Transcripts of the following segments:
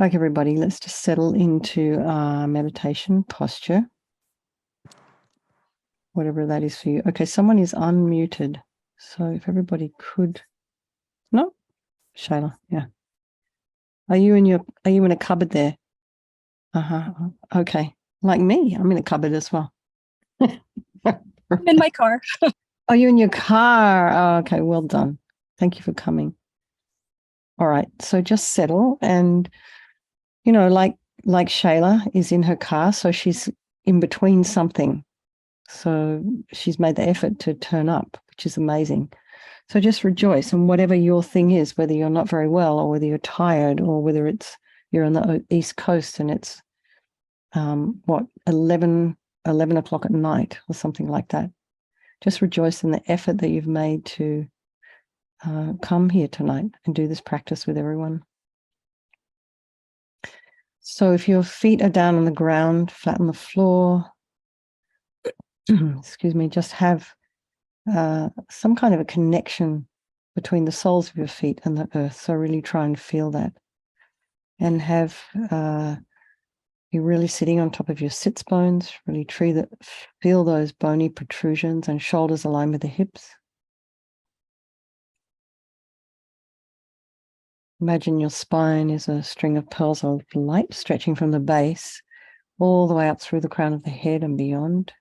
Okay, everybody, let's just settle into our meditation posture, whatever that is for you. Okay, someone is unmuted. So if everybody could, no, Shayla, yeah. Are you in a cupboard there? Okay. Like me, I'm in a cupboard as well. I'm in my car. Oh, you're in your car. Oh, okay, well done. Thank you for coming. All right, so just settle and, like Shayla is in her car, so she's in between something. So she's made the effort to turn up, which is amazing. So just rejoice. And whatever your thing is, whether you're not very well or whether you're tired or whether you're on the East Coast and it's 11 o'clock at night or something like that. Just rejoice in the effort that you've made to come here tonight and do this practice with everyone. So if your feet are down on the ground, flat on the floor, excuse me, just have some kind of a connection between the soles of your feet and the earth. So really try and feel that. And have you're really sitting on top of your sits bones, really feel those bony protrusions and shoulders aligned with the hips. Imagine your spine is a string of pearls of light stretching from the base all the way up through the crown of the head and beyond.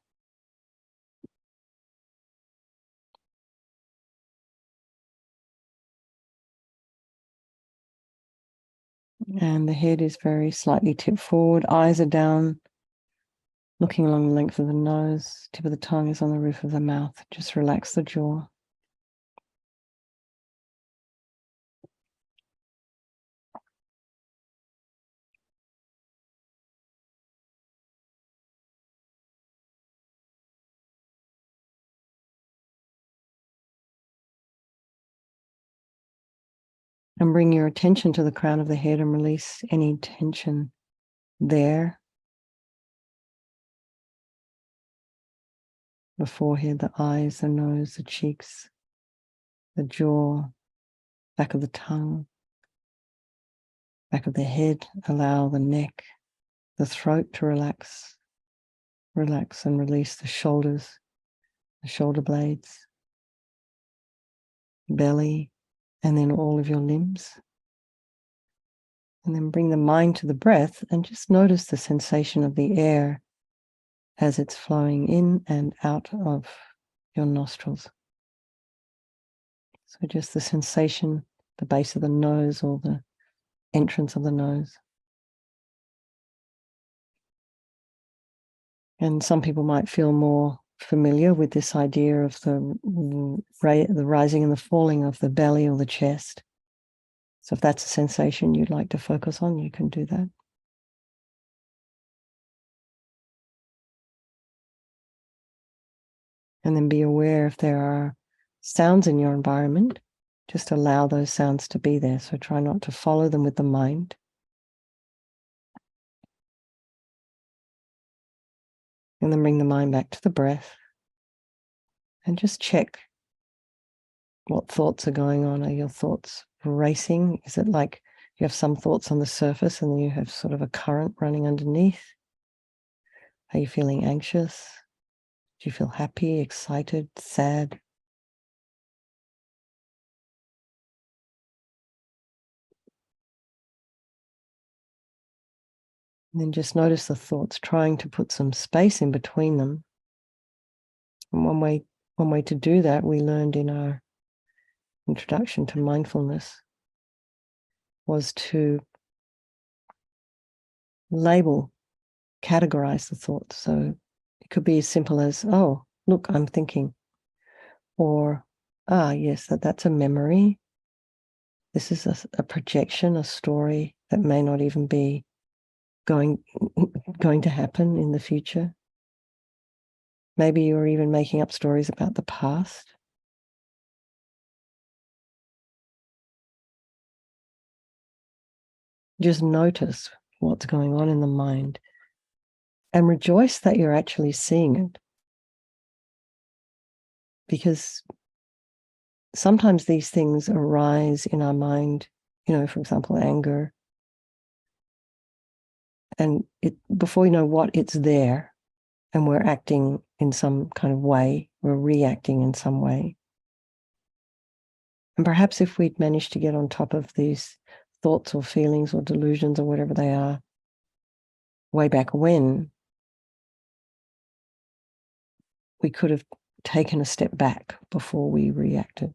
And the head is very slightly tipped forward, eyes are down, looking along the length of the nose, tip of the tongue is on the roof of the mouth. Just relax the jaw. And bring your attention to the crown of the head and release any tension there. The forehead, the eyes, the nose, the cheeks, the jaw, back of the tongue, back of the head. Allow the neck, the throat to relax. Relax and release the shoulders, the shoulder blades, belly, and then all of your limbs. And then bring the mind to the breath and just notice the sensation of the air as it's flowing in and out of your nostrils. So just the sensation, the base of the nose or the entrance of the nose. And some people might feel more familiar with this idea of the rising and the falling of the belly or the chest. So if that's a sensation you'd like to focus on, you can do that. And then be aware if there are sounds in your environment, just allow those sounds to be there. So try not to follow them with the mind. And then bring the mind back to the breath. And just check what thoughts are going on. Are your thoughts racing? Is it like you have some thoughts on the surface and then you have sort of a current running underneath? Are you feeling anxious? Do you feel happy, excited, sad? And then just notice the thoughts, trying to put some space in between them. And one way to do that, we learned in our introduction to mindfulness, was to label, categorize the thoughts. So it could be as simple as, oh, look, I'm thinking. Or, yes, that's a memory. This is a projection, a story that may not even be going to happen in the future. Maybe you're even making up stories about the past. Just notice what's going on in the mind and rejoice that you're actually seeing it. Because sometimes these things arise in our mind, for example, anger, And before you know what, it's there, and we're acting in some kind of way, we're reacting in some way. And perhaps if we'd managed to get on top of these thoughts or feelings or delusions or whatever they are way back when, we could have taken a step back before we reacted.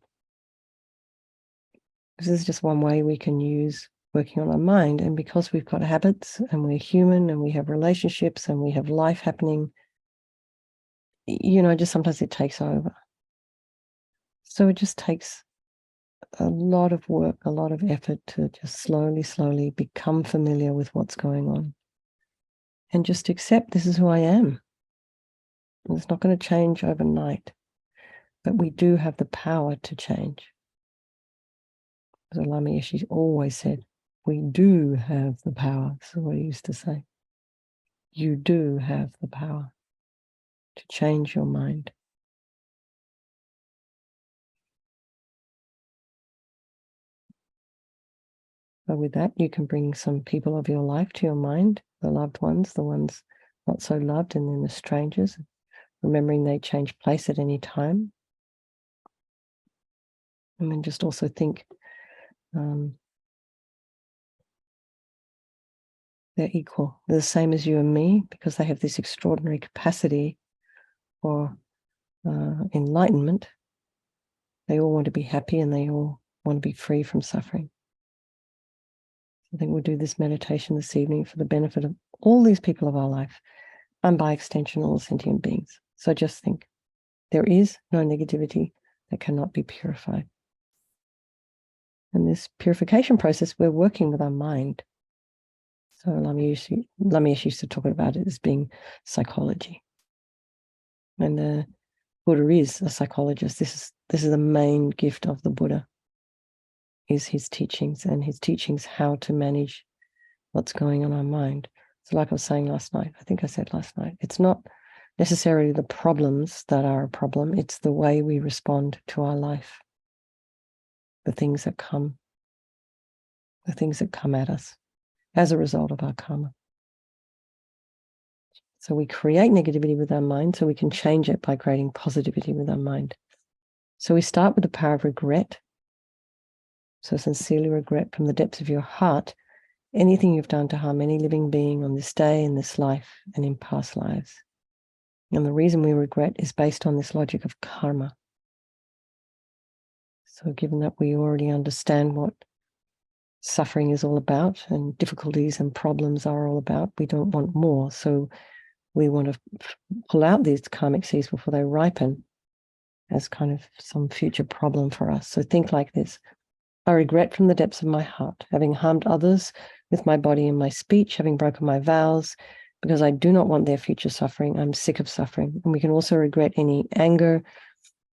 This is just one way we can use working on our mind. And because we've got habits and we're human and we have relationships and we have life happening, just sometimes it takes over. So it just takes a lot of work, a lot of effort to just slowly become familiar with what's going on and just accept this is who I am. And it's not going to change overnight, but we do have the power to change. As Lama Yeshe always said, we do have the power. That's what he used to say. You do have the power to change your mind. But with that, you can bring some people of your life to your mind, the loved ones, the ones not so loved, and then the strangers, remembering they change place at any time. And then just also think they're equal. They're the same as you and me because they have this extraordinary capacity for enlightenment. They all want to be happy and they all want to be free from suffering. I think we'll do this meditation this evening for the benefit of all these people of our life and by extension, all sentient beings. So just think, there is no negativity that cannot be purified. In this purification process, we're working with our mind. So Lama Yeshe used to talk about it as being psychology. And the Buddha is a psychologist. This is the main gift of the Buddha, is his teachings, and his teachings how to manage what's going on in our mind. So like I was saying last night, I think I said last night, it's not necessarily the problems that are a problem, it's the way we respond to our life, the things that come at us as a result of our karma. So we create negativity with our mind so we can change it by creating positivity with our mind. So we start with the power of regret. So sincerely regret from the depths of your heart anything you've done to harm any living being on this day, in this life, and in past lives. And the reason we regret is based on this logic of karma. So given that we already understand what suffering is all about and difficulties and problems are all about, we don't want more. So we want to pull out these karmic seeds before they ripen as kind of some future problem for us. So think like this. I regret from the depths of my heart, having harmed others with my body and my speech, having broken my vows, because I do not want their future suffering. I'm sick of suffering. And we can also regret any anger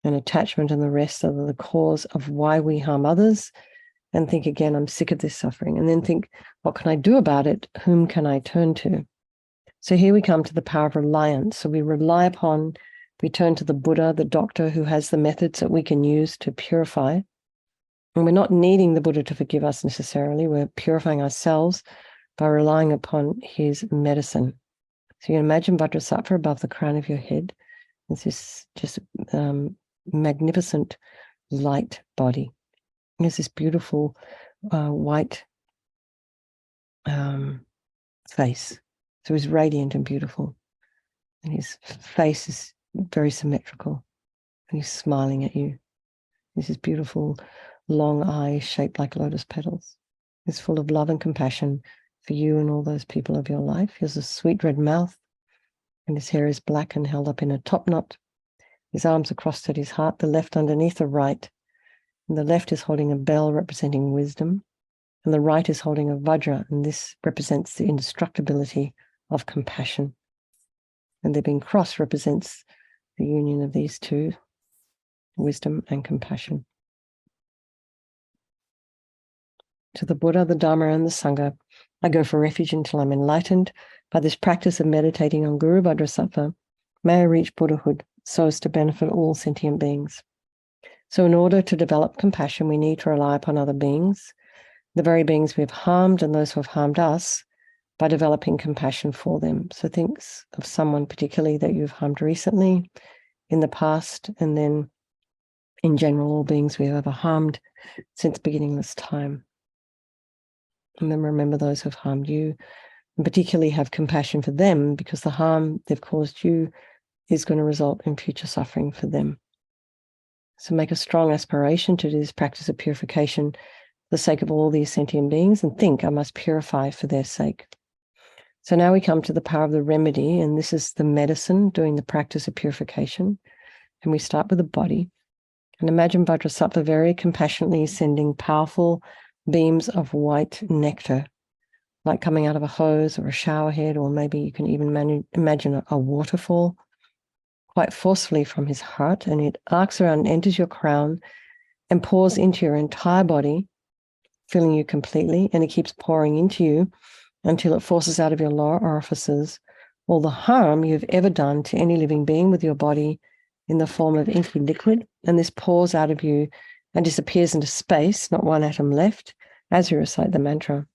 and attachment and the rest that are the cause of why we harm others, and think again, I'm sick of this suffering. And then think, what can I do about it? Whom can I turn to? So here we come to the power of reliance. So we rely upon, we turn to the Buddha, the doctor who has the methods that we can use to purify. And we're not needing the Buddha to forgive us necessarily. We're purifying ourselves by relying upon his medicine. So you can imagine Vajrasattva above the crown of your head. It's this just magnificent light body. There's this beautiful white face. So he's radiant and beautiful. And his face is very symmetrical. And he's smiling at you. There's this beautiful long eyes shaped like lotus petals. It's full of love and compassion for you and all those people of your life. He has a sweet red mouth, and his hair is black and held up in a top knot. His arms are crossed at his heart, the left underneath the right. And the left is holding a bell representing wisdom, and the right is holding a vajra, and this represents the indestructibility of compassion. And the being crossed represents the union of these two, wisdom and compassion. To the Buddha, the Dharma, and the Sangha, I go for refuge until I'm enlightened. By this practice of meditating on Guru Vajrasattva, may I reach Buddhahood so as to benefit all sentient beings. So in order to develop compassion, we need to rely upon other beings, the very beings we have harmed and those who have harmed us, by developing compassion for them. So think of someone particularly that you've harmed recently, in the past, and then in general, all beings we have ever harmed since beginningless time. And then remember those who've harmed you, and particularly have compassion for them, because the harm they've caused you is going to result in future suffering for them. So make a strong aspiration to do this practice of purification for the sake of all these sentient beings, and think, I must purify for their sake. So now we come to the power of the remedy, and this is the medicine doing the practice of purification. And we start with the body. And imagine Vajrasattva very compassionately sending powerful beams of white nectar, like coming out of a hose or a shower head, or maybe you can even imagine a waterfall, quite forcefully from his heart, and it arcs around and enters your crown and pours into your entire body, filling you completely, and it keeps pouring into you until it forces out of your lower orifices all the harm you've ever done to any living being with your body in the form of inky liquid, and this pours out of you and disappears into space, not one atom left, as you recite the mantra.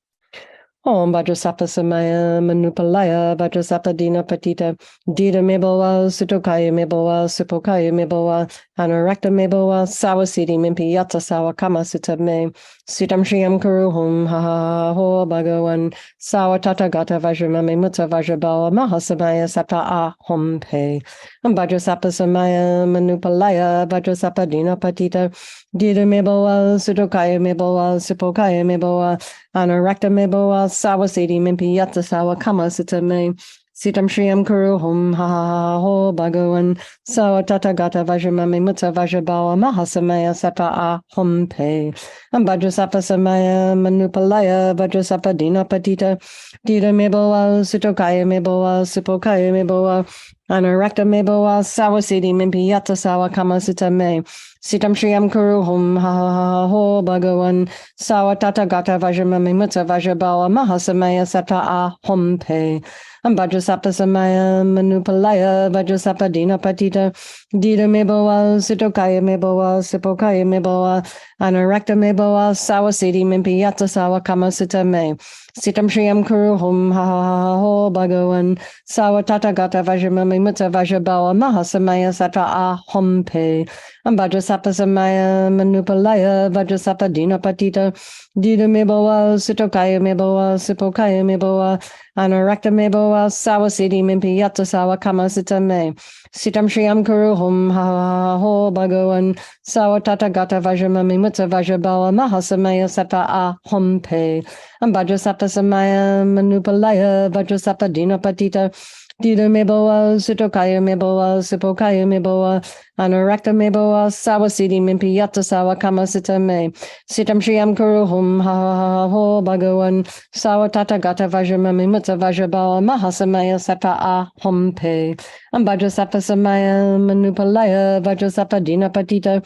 Om Vajrasattva Samaya Manupalaya Vajrasattva Dina Patita Dita Mebowa Sutokaya Mebowa Supokaya Mebowa Anurakta Mebowa Sawasiti Mimpi Yatsa Sawa Kama Sutta Me Sitam Shriyam Kuruhum Ha Ha Ho Bhagawan Sawa Tata Gata Vajramame Mutta Vajrabawa Mahasamaya Sata Ahom Pe Vajrasattva Samaya Manupalaya Vajrasattva Dina Patita Dita Mebowa Sutokaya Mebowa Supokaya Mebowa Anurakta Mebowa Sawasiti Mimpi Yatsa Sawa Kama Sutta Me Sitam Shriyam Kuruhum Ha Ha Ho Bhagawan Sawa Tata Gata Vajramame Mutta Vajrabawa Mahasamaya Sata Ahom Pe Vajrasattva Samaya Manupalaya Vajrasattva Dina Patita Dita Mebowa Sutokaya Mebowa Supokaya Mebowa Anurakta Mebowa Sawasiti Mimpi Yatsa Sawa Kama Sutta Me Sitam Shriyam Kuruhum Ha Ha Ho Bhagawan Sawa Tata Gata Vajramame Mutta Vajrabawa Mahasamaya Sata Ahom Pe Vajrasattva Samaya Manupalaya Vajrasattva Dina Patita Dita Mebowa Sutokaya Mebowa Supokaya Mebowa Anurakta Mebowa Sawasiti Mimpi Yatsa Sawa Kama Sutta Me Sitam Shriyam Kuruhum Ha Ha Ho Bhagawan Sawa Tata Gata Vajramame Mutta Vajrabawa Mahasamaya Sata Ahom Pe Vajrasattva Samaya Manupalaya Vajrasattva Dina Patita Dita Mebowa Sutokaya Mebowa Supokaya Mebowa Anurakta Mebowa Sawasiti Mimpi Yatsa Sawa Kama Sutta Me Sitam Shriyam Kuruhum Ha Ha Ho Bhagawan Sawa Tata Gata Vajramame Mutta Vajrabawa Mahasamaya Sata Ahom Pe Vajrasattva Samaya Manupalaya Vajrasattva Dina Patita Dita Mebowa Sutokaya Mebowa Supokaya Mebowa Anurakta Mebowa Sawasiti Mimpi Yatsa Sawa Kama Sutta Me Sitam Shriyam Kuruhum Ha Ha Ho Bhagawan Sawa Tata Gata Vajramame Mutta Vajrabawa Mahasamaya Sata Ahom Pe Vajrasattva Samaya Manupalaya Vajrasattva Dina Patita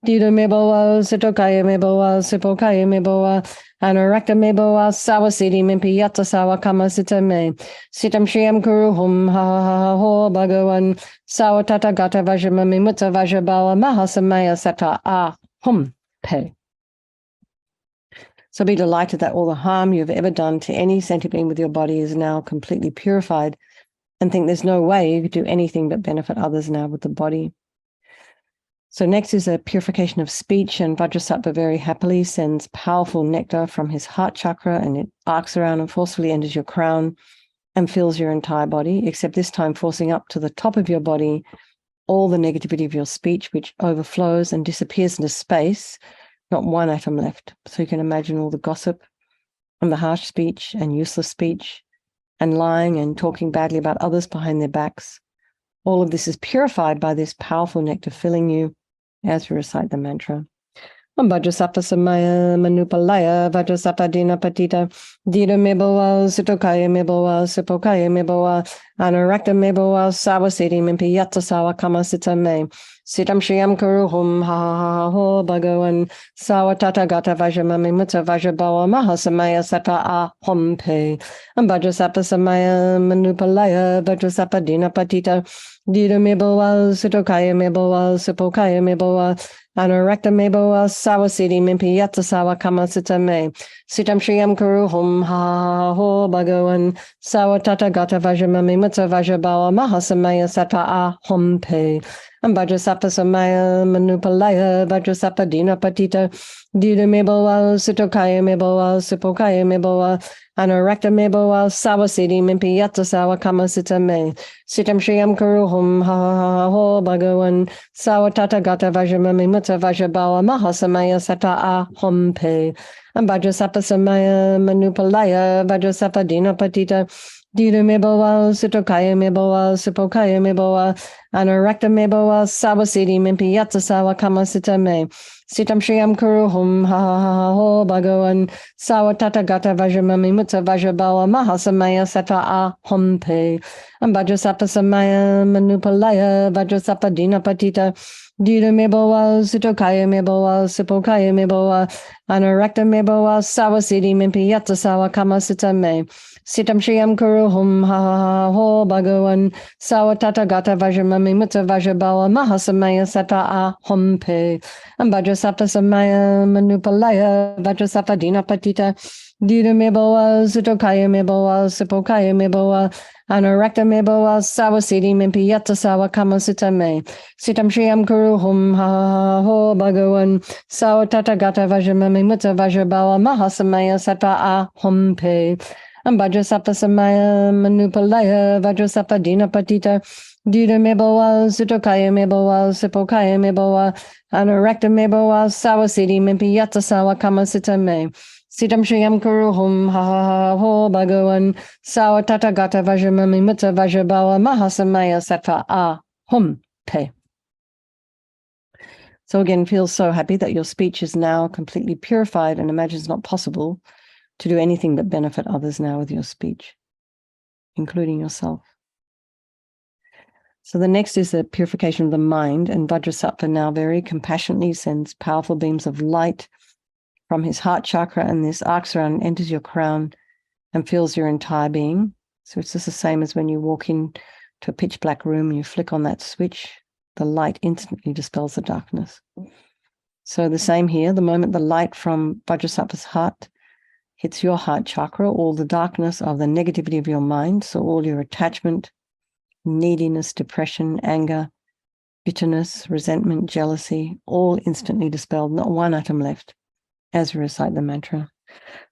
Dita Mebowa Sutokaya Mebowa Supokaya Mebowa Anurakta Mebowa Sawasiti Mimpi Yatsa Sawa Kama Sutta Me Sitam Shriyam Kuruhum Ha Ha Ho Bhagawan Sawa Tata Gata Vajramame Mutta Vajrabawa Mahasamaya Sata Ahom Pe. So be delighted that all the harm you've ever done to any sentient being with your body is now completely purified, and think there's no way you could do anything but benefit others now with the body. So next is a purification of speech, and Vajrasattva very happily sends powerful nectar from his heart chakra, and it arcs around and forcefully enters your crown and fills your entire body, except this time forcing up to the top of your body all the negativity of your speech, which overflows and disappears into space, not one atom left. So you can imagine all the gossip and the harsh speech and useless speech and lying and talking badly about others behind their backs. All of this is purified by this powerful nectar filling you as we recite the mantra. Vajrasattva Samaya Manupalaya Vajrasattva Dina Patita Dita Mebowa Sutokaya Mebowa Supokaya Mebowa Anurakta Mebowa Sawasiti Mimpi Yatsa Sawa Kama Sutta Me Sitam Shriyam Kuruhum Ha Ha Ho Bhagawan Sawa Tata Gata Vajramame Mutta Vajrabawa Mahasamaya Sata Ahom Pe Vajrasattva Samaya Manupalaya Vajrasattva Dina Patita Dita Mebowa Sutokaya Mebowa Supokaya Mebowa Anorakta meboa sawasiti mimpi yata sawa kama sita me. Sitam shriyam kuru hum ha ho bhagavan sawatata gata vajramami mutta vajrabawa mahasamaya sata a hum pe. And Vajrasapa Samaya Manupalaya Vajrasapa Dina Patita Dida Meboa Sitokaya Meboa Sipokaya Meboa Anorakta Meboa Sawasiti Mimpi Yata Sawa Kama Sita Me Sitam Shriyam Kuruhum Ha Ha Ho Bhagavan Sawatata Gata Vajramami Mutta Vajrabawa Mahasamaya Sata A Hum Pe and Vajrasapa Samaya Manupalaya Vajrasapa Dina Patita Dida Meboa Sitokaya Meboa Sipokaya Meboa Anorakta meboa sawasiti mimpi yatsa sawa kama sita me. Sitam shriyam kuruhum ha ha ha ho bhagavan sawatata gata vajramami mutta vajrabawa mahasamaya sata a hum pe. And vajrasapa samaya manupalaya vajrasapa dina patita. Dida meboa sitokaya meboa sipokaya meboa. Anorakta meboa sawasiti mimpi yatsa sawa kama sita me. Sitam shriyam kuruhum ha ha ha ho bhagavan sawatata gata vajramami mutta vajrabawa mahasamaya sata a hum pe. And vajrasapa samaya manupalaya vajrasapa dina patita. Dida meboa sitokaya meboa sipokaya meboa. Anorakta meboa sawasiti mimpi yata sawa kama sita me. Sitam shriyam kuruhum ha ha ha ho bhagavan sawatata gata vajramami mutta vajrabawa mahasamaya sata a hum pe. And Vajrasapa Samaya Manupalaya Vajrasapa Dina Patita Dida Meboa Sutokaya Meboa Sipokaya Meboa Anorakta Meboa Sawasiti Mimpi Yata Sawa Kama Sita Me Sitam Shriyam Kuruhum Ha Ha Ha Ho Bhagavan Sawatata Gata Vajramami Mutta Vajrabawa Mahasamaya Sata A Hum Pe. So again, feel so happy that your speech is now completely purified and imagine it's not possible to do anything but benefit others now with your speech, including yourself. So the next is the purification of the mind, and Vajrasattva now very compassionately sends powerful beams of light from his heart chakra, and this arcs around and enters your crown and fills your entire being. So it's just the same as when you walk in to a pitch black room and you flick on that switch, the light instantly dispels the darkness. So the same here, the moment the light from Vajrasattva's heart hits your heart chakra, all the darkness of the negativity of your mind, so all your attachment, neediness, depression, anger, bitterness, resentment, jealousy, all instantly dispelled, not one atom left, as we recite the mantra.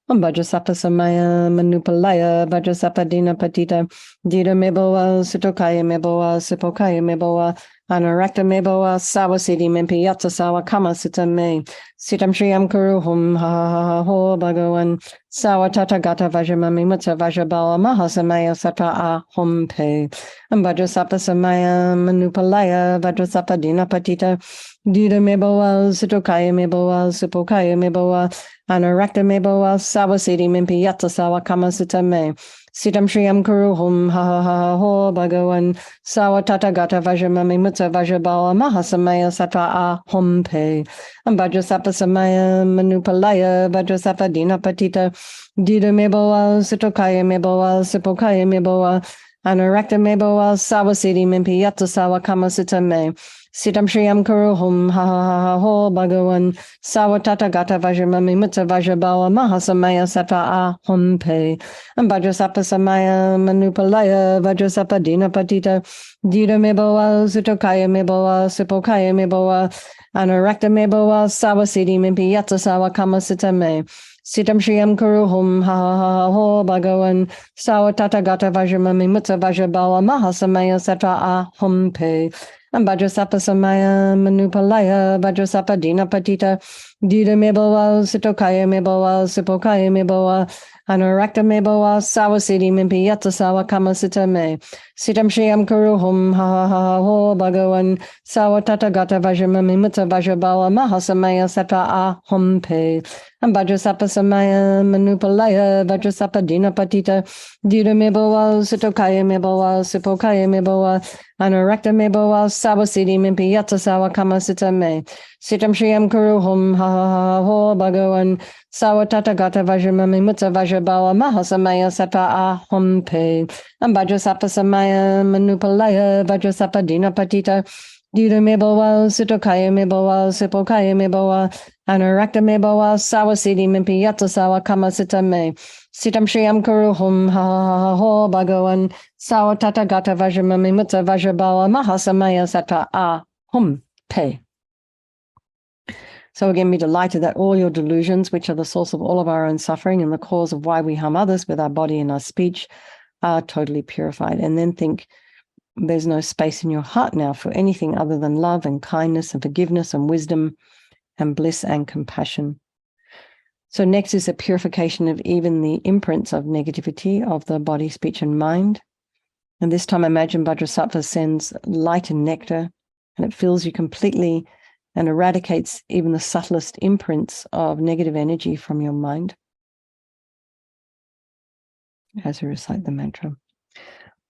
Om Vajrasapa Samaya Manupalaya Vajrasapa Dina Patita Dida Meboa Sutokaya Meboa Sipokaya Meboa Anorakta Meboa Sawasiti Mimpi Yatsa Sawa Kama Sita Me Sitam Shriyam Kuruhum Ha Ha Ha Ho Bhagavan Sawatata Gata Vajramami Mutta Vajrabawa Mahasamaya Sata A Hum Pe and Vajrasapa Samaya Manupalaya Vajrasapa Dina Patita Dida Meboa Sutokaya Meboa Sipokaya Meboa Anorakta meboa sawasiti mimpi yatsa sawa kama sita me. Sitam shriyam kuruhum ha ha ha ho bhagavan sawatata gata vajramami mutta vajrabawa mahasamaya sata a hum pe. And Vajrasapa samaya manupalaya Vajrasapa dina patita dida meboa sitokaya meboa sipokaya meboa Anorakta meboa sawasiti mimpi yatsa sawa kama sita me. Sitam shriyam kuruhum ha ha ha ho bhagavan sawatata gata vajramami mutta vajrabawa mahasamaya sata a hum pe. And Vajrasapa samaya manupalaya Vajrasapa dina patita dida meboa sutokaya meboa sipokaya meboa Anorakta meboa sawasiti mimpi yatsa sawa kama sita me. Sitam shriyam kuruhum ha ha ha ho bhagavan sawatata gata vajramami mutta vajrabawa mahasamaya sata a hum pe. And Vajrasapa samaya manupalaya Vajrasapa dina patita dida meboa sitokaya meboa sipokaya meboa Anorakta meboa sawasiti mimpi yatsa sawa kama sita me. Sitam shriyam kuruhum ha ha ha ho bhagavan sawatata gata vajramami mutta vajrabawa mahasamaya sata a hum pe. And Vajrasapa samaya manupalaya Vajrasapa dina patita dida meboa sitokaya meboa sipokaya meboa Anorakta meboa sawasiti mimpi yatsa sawa kama sita me. Sitam shriyam kuruhum ha ha ha ho bhagavan sawatata gata vajramami mutta vajrabawa mahasamaya sata a hum pe. And Vajrasapa samaya manupalaya Vajrasapa dina patita Dira me bawa, Sitokaya me bawa, Sipokaya me bawa, Anarakta me bawa, Sawasidi Mimpi Yata Sawa Kama Sita me. Sitam Shriyam Kuruhum Ha Ha Ha Ho Bhagawan Sawa Tata Gata Vajramami Mutta Vajrabawa Mahasamaya Sata A Hum Pe. So again, be delighted that all your delusions, which are the source of all of our own suffering and the cause of why we harm others with our body and our speech, are totally purified. And then think, there's no space in your heart now for anything other than love and kindness and forgiveness and wisdom and bliss and compassion. So next is the purification of even the imprints of negativity of the body, speech, and mind. And this time, imagine Vajrasattva sends light and nectar, and it fills you completely and eradicates even the subtlest imprints of negative energy from your mind as we recite the mantra.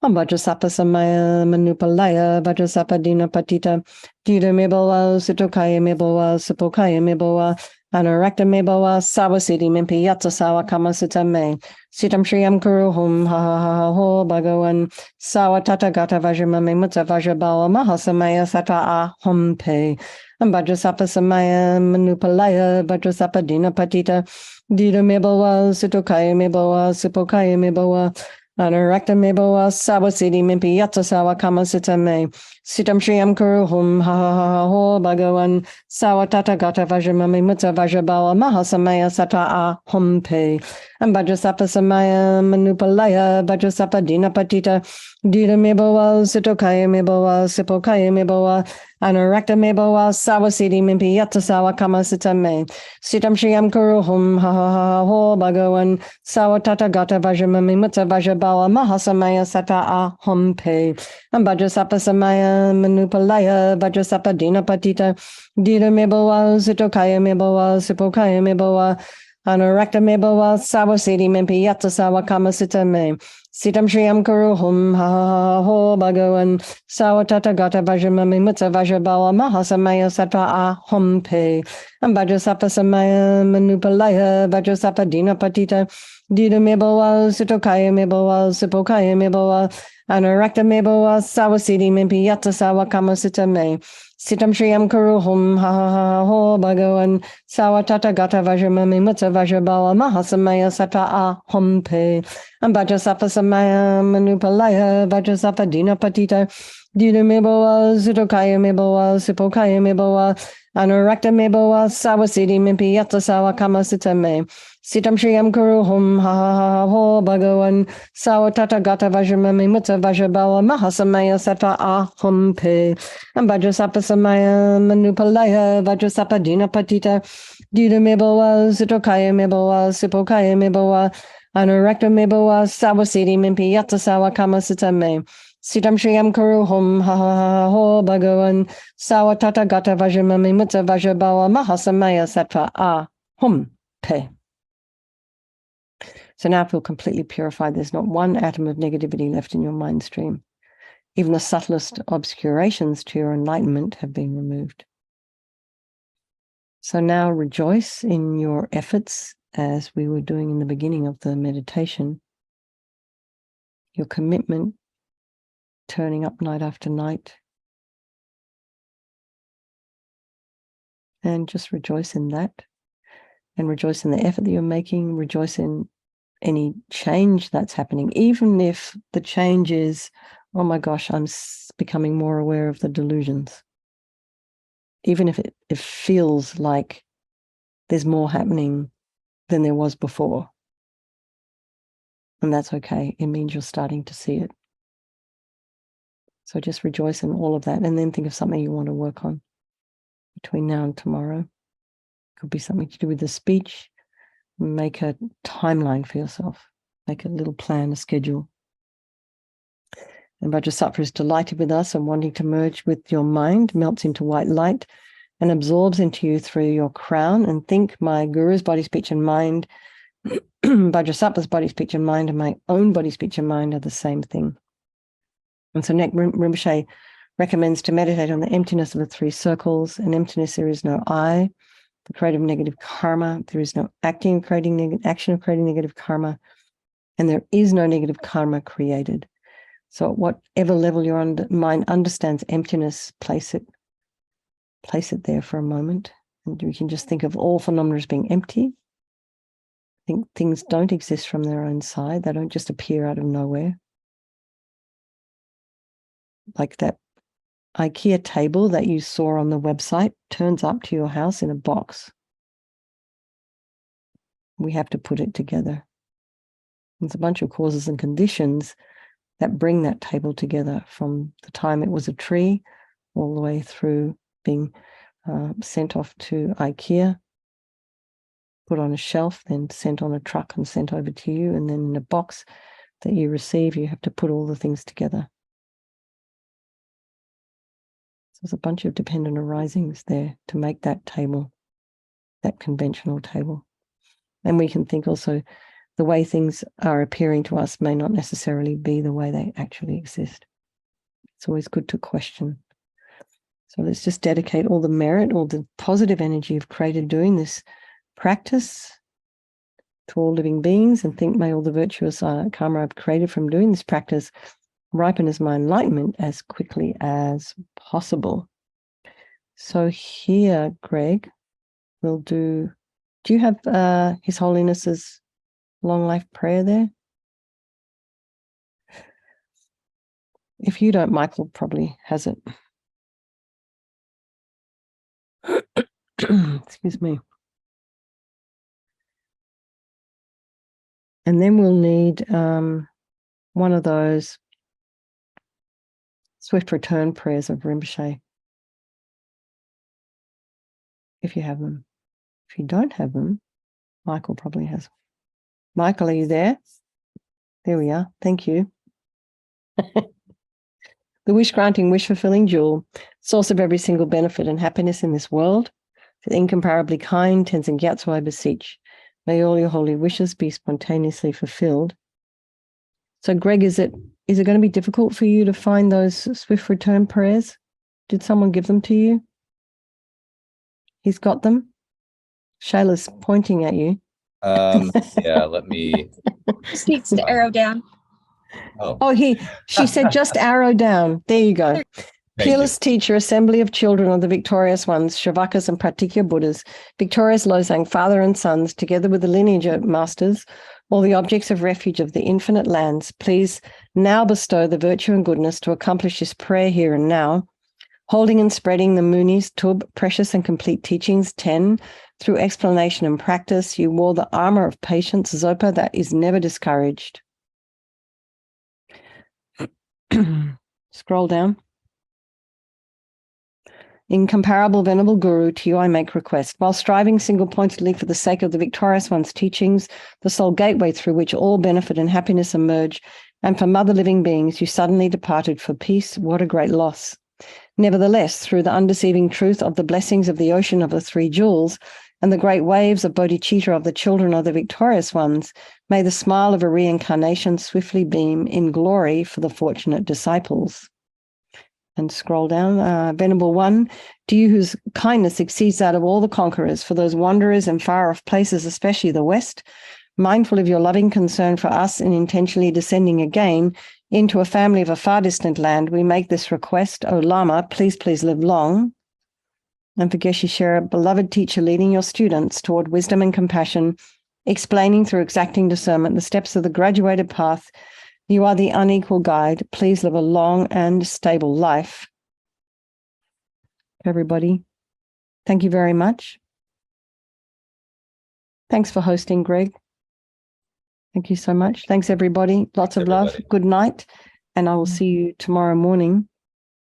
Vajrasappa Samaya Manupalaya Vajrasappa Dina Patita Dira Mebawa Sitokaya Mebawa Supokaya Mebawa Anarakta Mebawa Sawasidi Mimpi Yatsa Sawa Kama Sita Me Sitam Shriyam Kuruhum Ha Ha Ha Ho Bhagawan Sawa Tata Gata Vajramame Mutta Vajrabawa Mahasamaya Sata A Hum Pe Vajrasappa Samaya Manupalaya Vajrasappa Dina Patita Dira Mebawa Sitokaya Mebawa Supokaya Mebawa Anarakta meboa sawasidi mimpi yatsa sawa kama sita me. Sitam shriyam kuruhum ha ha ha ho bhagawan sawa tata gata vajramami mutta vajrabawa mahasamaya sata a hum pe. And vajrasappa samaya manupalaya vajrasappa dina patita dira meboa sitokaya meboa sipokaya meboa Anarakta meboa sawasidi mimpi yatsa sawa kama sita me. Sitam shriyam kuruhum ha ha ha ho bhagawan sawa tata gata vajramami mutta vajrabawa mahasamaya sata a hum pe. And vajrasappa samaya manupalaya vajrasappa dina patita dira meboa sitokaya meboa sipokaya meboa Anarakta meboa sawasidi mimpi yatsa sawa kama sita me. Sitam shriyam kuruhum ha ha ha ho bhagawan sawa tata gata vajramami mutta vajrabawa mahasamaya sata a hum pe. And vajrasappa samaya manupalaya vajrasappa dina patita dira meboa sitokaya meboa sipokaya meboa Anarakta meboa sawasidi mimpi yatsa sawa kama sita me. Sitam shriyam kuruhum ha ha ha ho bhagawan sawa tata gata vajramami mutta vajrabawa mahasamaya sata a hum pe. And vajrasappa samaya manupalaya vajrasappa dina patita dira meboa sitokaya meboa sipokaya meboa Anarakta meboa sawasidi mimpi yatsa sawa kama sita me. Sitam shriyam kuruhum ha ha ha ho bhagawan sawa tata gata vajramami mutta vajrabawa mahasamaya sata a hum pe. And vajrasappa samaya manupalaya vajrasappa dina patita dira meboa sitokaya meboa sipokaya meboa Anarakta meboa sawasidi mimpi yatsa sawa kama sita me. Sitam shriyam kuruhum ha ha ha ho bhagawan sawa tata gata vajramami mutta vajrabawa mahasamaya sata a hum pe. So now feel completely purified. There's not one atom of negativity left in your mind stream. Even the subtlest obscurations to your enlightenment have been removed. So now rejoice in your efforts, as we were doing in the beginning of the meditation. Your commitment, turning up night after night. And just rejoice in that. And rejoice in the effort that you're making. Rejoice in any change that's happening, even if the change is, oh my gosh, I'm becoming more aware of the delusions. Even if it feels like there's more happening than there was before. And that's okay. It means you're starting to see it. So just rejoice in all of that, and then think of something you want to work on between now and tomorrow. Could be something to do with the speech. Make a timeline for yourself. Make a little plan, a schedule. And Vajrasattva is delighted with us and wanting to merge with your mind, melts into white light and absorbs into you through your crown. And think my guru's body, speech, and mind, Vajrasattva's body, speech, and mind, and my own body, speech, and mind are the same thing. And so next, Rinpoche recommends to meditate on the emptiness of the three circles. In emptiness, there is no I, the creative negative karma. There is no action of creating negative karma. And there is no negative karma created. So at whatever level your mind understands emptiness, place it there for a moment. And you can just think of all phenomena as being empty. Think things don't exist from their own side. They don't just appear out of nowhere. Like that IKEA table that you saw on the website turns up to your house in a box. We have to put it together. There's a bunch of causes and conditions that bring that table together, from the time it was a tree all the way through being sent off to IKEA, put on a shelf, then sent on a truck and sent over to you, and then in a box that you receive, you have to put all the things together. So there's a bunch of dependent arisings there to make that table, that conventional table. And we can think also the way things are appearing to us may not necessarily be the way they actually exist. It's always good to question. So let's just dedicate all the merit, all the positive energy you've created doing this practice to all living beings, and think, may all the virtuous karma I've created from doing this practice ripen as my enlightenment as quickly as possible. So here, Greg, we'll do you have His Holiness's long life prayer there? If you don't, Michael probably has it. Excuse me. And then we'll need one of those swift return prayers of Rinpoche, if you have them. If you don't have them, Michael probably has them. Michael, are you there? There we are. Thank you. The wish-granting, wish-fulfilling jewel, source of every single benefit and happiness in this world, the incomparably kind Tenzin Gyatso, I beseech, may all your holy wishes be spontaneously fulfilled. So, Greg, is it going to be difficult for you to find those swift return prayers? Did someone give them to you? He's got them? Shayla's pointing at you. Yeah, let me. Just needs to arrow down. Oh, she said just arrow down. There you go. Peerless teacher, assembly of children of the victorious ones, Shravakas and Pratikya Buddhas, victorious Losang, father and sons, together with the lineage of masters, all the objects of refuge of the infinite lands, please now bestow the virtue and goodness to accomplish this prayer here and now, holding and spreading the Muni's Tub, precious and complete teachings 10, through explanation and practice, you wore the armor of patience, Zopa, that is never discouraged. Scroll down. Incomparable Venerable Guru, to you I make request. While striving single-pointedly for the sake of the victorious one's teachings, the sole gateway through which all benefit and happiness emerge, and for mother living beings, you suddenly departed for peace. What a great loss. Nevertheless, through the undeceiving truth of the blessings of the ocean of the three jewels and the great waves of bodhicitta of the children of the victorious ones, may the smile of a reincarnation swiftly beam in glory for the fortunate disciples. And scroll down. Venerable One, to you whose kindness exceeds that of all the conquerors, for those wanderers and far-off places, especially the West, mindful of your loving concern for us and intentionally descending again into a family of a far distant land, we make this request. O Lama, please live long. And for Geshe-Shera, beloved teacher, leading your students toward wisdom and compassion, explaining through exacting discernment the steps of the graduated path. You are the unequal guide. Please live a long and stable life. Everybody, thank you very much. Thanks for hosting, Greg. Thank you so much. Thanks, everybody. Lots of love. Good night. And I will see you tomorrow morning